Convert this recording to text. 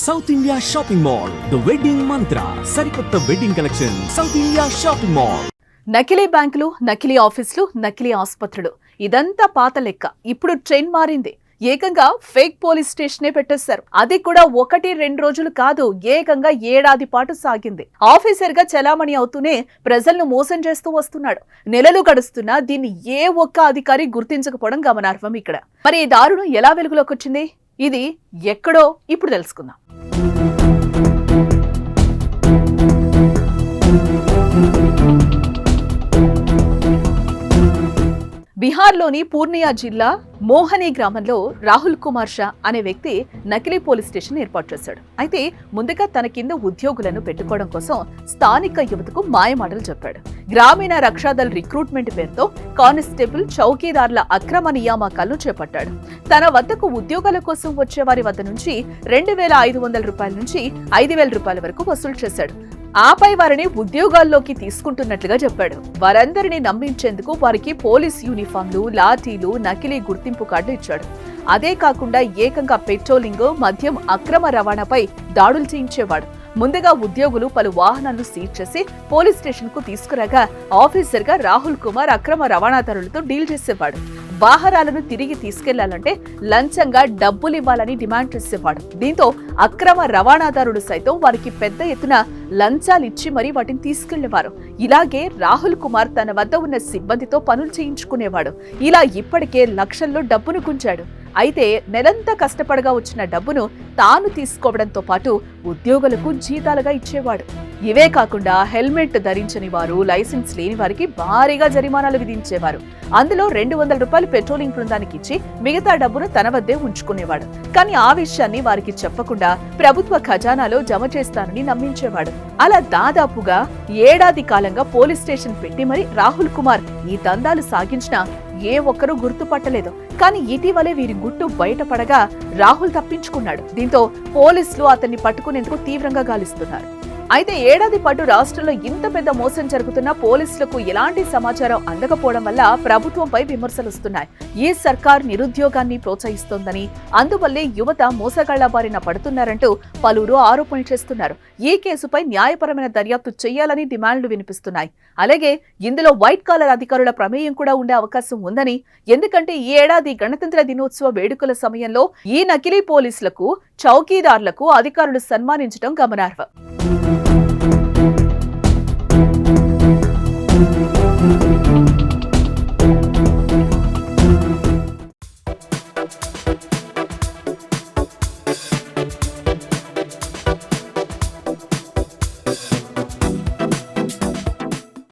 South India shopping mall, the wedding మంత్ర, సరికొత్త wedding collection, south India shopping mall. నకిలీ బ్యాంకులు, నకిలీ ఆఫీసులు, నకిలీ ఆసుపత్రులు, ఇదంతా పాత లెక్క. ఇప్పుడు ట్రెండ్ మారింది. ఏకంగా ఫేక్ పోలీస్ స్టేషనే పెట్టేశారు. అది కూడా 1-2 రోజులు కాదు, ఏకంగా ఏడాది పాటు సాగింది. ఆఫీసర్ గా చలామణి అవుతూనే ప్రజలను మోసం చేస్తూ వస్తున్నాడు. నెలలు గడుస్తున్నా దీన్ని ఏ ఒక్క అధికారి గుర్తించకపోవడం గమనార్హం. ఇక్కడ మరి ఈ దారుణం ఎలా వెలుగులోకి వచ్చింది? ఇది ఎక్కడో ఇప్పుడు తెలుసుకుందాం. బీహార్లోని పూర్నియా జిల్లా మోహనీ గ్రామంలో రాహుల్ కుమార్ షా అనే వ్యక్తి నకిలీ పోలీస్ స్టేషన్ ఏర్పాటు చేశాడు. అయితే ముందుగా తన కింద ఉద్యోగులను పెట్టుకోవడం కోసం స్థానిక యువతకు మాయమాటలు చెప్పాడు. గ్రామీణ రక్షాదళ్ రిక్రూట్మెంట్ పేరుతో కానిస్టేబుల్, చౌకీదార్ల అక్రమ నియామకాలను చేపట్టాడు. తన వద్దకు ఉద్యోగాల కోసం వచ్చే వారి వద్ద నుంచి 2,500 రూపాయల నుంచి 5,000 రూపాయల వరకు వసూలు చేశాడు. ఆపై వారిని ఉద్యోగాల్లోకి తీసుకుంటున్నట్లుగా చెప్పాడు. వారందరినీ నమ్మించేందుకు వారికి పోలీస్ యూనిఫామ్లు, లాఠీలు, నకిలీ గుర్తింపు కార్డు ఇచ్చాడు. అదే కాకుండా ఏకంగా పెట్రోలింగ్, మద్యం అక్రమ రవాణాపై దాడులు చేయించేవాడు. ముందుగా ఉద్యోగులు పలు వాహనాలను సీజ్ చేసి పోలీస్ స్టేషన్ కు తీసుకురాగా ఆఫీసర్ గా రాహుల్ కుమార్ అక్రమ రవాణాదారులతో డీల్ చేసేవాడు. వాహనాలను తిరిగి తీసుకెళ్లాలంటే లంచంగా డబ్బులివ్వాలని డిమాండ్ చేసేవాడు. దీంతో అక్రమ రవాణాదారులు సైతం వారికి పెద్ద ఎత్తున లంచాలిచ్చి మరీ వాటిని తీసుకెళ్లేవారు. ఇలాగే రాహుల్ కుమార్ తన వద్ద ఉన్న సిబ్బందితో పనులు చేయించుకునేవాడు. ఇలా ఇప్పటికే లక్షల్లో డబ్బును గుంజాడు. అయితే నెలంతా కష్టపడగా వచ్చిన డబ్బును తాను తీసుకోవడంతో పాటు ఉద్యోగులకు జీతాలుగా ఇచ్చేవాడు. ఇవే కాకుండా హెల్మెట్ ధరించని వారు, లైసెన్స్ లేని వారికి భారీగా జరిమానాలు విధించేవారు. అందులో 200 రూపాయలు పెట్రోలింగ్ బృందానికి ఇచ్చి మిగతా డబ్బును తన వద్దే ఉంచుకునేవాడు. కానీ ఆ విషయాన్ని వారికి చెప్పకుండా ప్రభుత్వ ఖజానాలో జమ చేస్తానని నమ్మించేవాడు. అలా దాదాపుగా ఏడాది కాలంగా పోలీస్ స్టేషన్ పెట్టి మరి రాహుల్ కుమార్ ఈ దందాలు సాగించినా ఏ ఒక్కరూ గుర్తుపట్టలేదు. కానీ ఇటీవలే వీరి గుట్టు బయటపడగా రాహుల్ తప్పించుకున్నాడు. దీంతో పోలీసులు అతన్ని పట్టుకునేందుకు తీవ్రంగా గాలిస్తున్నారు. అయితే ఏడాది పాటు రాష్ట్రంలో ఇంత పెద్ద మోసం జరుగుతున్నా పోలీసులకు ఎలాంటి సమాచారం అందకపోవడం వల్ల ప్రభుత్వంపై విమర్శలు వస్తున్నాయి. ఈ సర్కార్ నిరుద్యోగాన్ని ప్రోత్సహిస్తోందని, అందువల్లే యువత మోసగాళ్ల బారిన పడుతున్నారంటూ పలువురు ఆరోపణలు చేస్తున్నారు. ఈ కేసుపై న్యాయపరమైన దర్యాప్తు చేయాలని డిమాండ్లు వినిపిస్తున్నాయి. అలాగే ఇందులో వైట్ కాలర్ అధికారుల ప్రమేయం కూడా ఉండే అవకాశం ఉందని, ఎందుకంటే ఈ ఏడాది గణతంత్ర దినోత్సవ వేడుకల సమయంలో ఈ నకిలీ పోలీసులకు, చౌకీదార్లకు అధికారులు సన్మానించడం గమనార్హం.